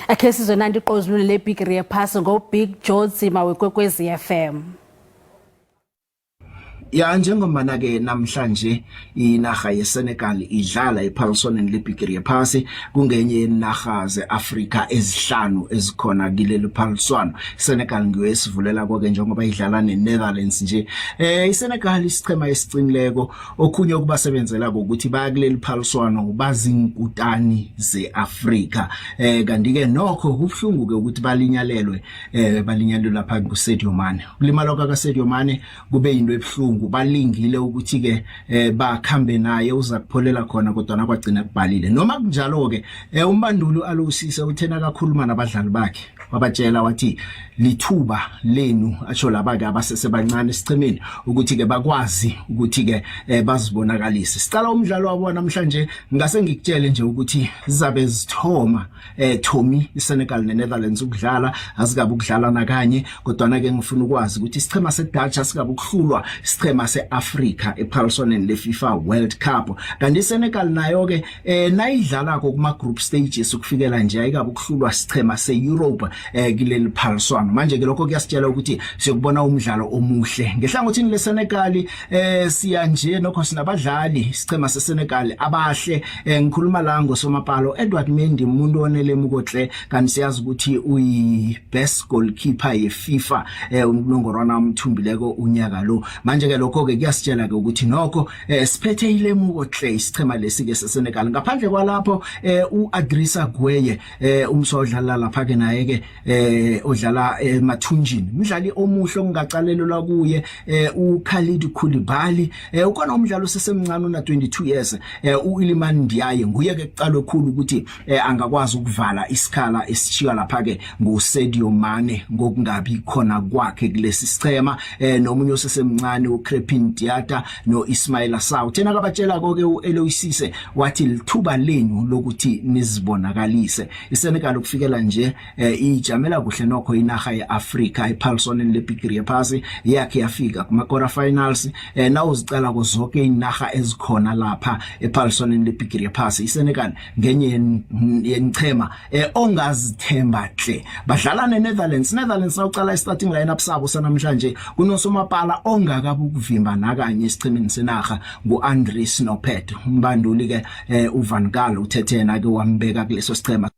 Akhe sizonanda iqozululo lebhigiri yaphasi Big Joe Tsima weKwekwezi FM. Ya njengomana ke namhlanje inarha yeSenegal idlala ephaliswaneni lebhigiri yaphasi kungenye yenarha zeAfrika ezihlanu ezikhona kuleli phaliswano. Senegal ngiyesivulela konke njengoba idlala neNederlands nje. iSenegal isiqhema esicinileko okhunye okubasebenzela ukuthi baya kuleli phaliswano bazinkutani zeAfrika. Kanti ke nokho kubhlungu ke ukuthi balinyalelwe lapha kuSadio Mane. Ulimala kaSadio Mane kube into ebhlungu balingile ukuthi ke bakhambe naye uza kupholela khona kodwa nakwagcina kubalile noma kunjalo ke umbanduli alusise uthena kakhuluma nabadlali bakhe wabatshela wathi lithuba lenu atsho laba ke abasesebancane esichemeni ukuthi ke bakwazi ukuthi ke bazibonakalise. Sicala umdlalo wabo namhlanje ngase ngikutshele nje ukuthi zizabe zithoma thomi iSenegal neNederlands ukudlala azikabe ukudlala nakanye kodwa na ke ngifuna ukwazi ukuthi isichema seDutch asikabe ukuhlulwa isichema seAfrika ephaliswaneni leFIFA World Cup. Kanti iSenegal nayo ke nayidlala kuma group stages ukufikela nje ayikabe ukuhlulwa isichema seEurope kuleli phaliswano. Manje ke lokho kuyasitshela ukuthi siyokubona umdlalo omuhle ngehlangothini leSenegal. Siya nje nokho sinabadlali isichema seSenegal abahle. Ngikhuluma la ngosomapalo Edward Mendy umuntu onele mukohle kanti siyazi ukuthi uyi best goalkeeper yeFIFA unongorwana umthumbileko unyaka lo. Manje ke lokho ke kuyasitshela ke ukuthi nokho siphethe ilemukohle isichema lesike seSenegal. Ngaphandle kwalapho uAdrissa Gueye umsodlala lapha ke naye ke odlala emathunjini umdlali omuhle ongacalelwa kuye uKhalid Kudlala. Ukona umdlalo osesemncane una 22 years uIliman Ndiaye nguye ke kucalwe khulu ukuthi angakwazi ukuvala isikhala esithiwa lapha ke nguSadio Mane ngokungabi khona kwakhe kulesi sichema. Nomunye osesemncane uCrepin Diata noIsmail Saw thena kabatshela konke uEloisise wathi lithuba lenu lokuthi nizibonakalise. iSenegal ukufikela nje ijamela kuhle nokho inarha yeAfrika ephaliswaneni lebhigiri yaphasi yakhe yafika kuma quarter finals. Nawo zicala zonke inarha ezikhona lapha ephaliswaneni lebhigiri yaphasi iSenegal ngenye yenichema ongazithemba hle. Badlala neNederlands nawucala istarting lineup sabo sanamhlanje kunosomapala ongakabe ukuvimba nakanye esichemeni senarha nguAndries Noppert umbanduli ke uVan Gaal uthethena ke wambeka kuleso sichema.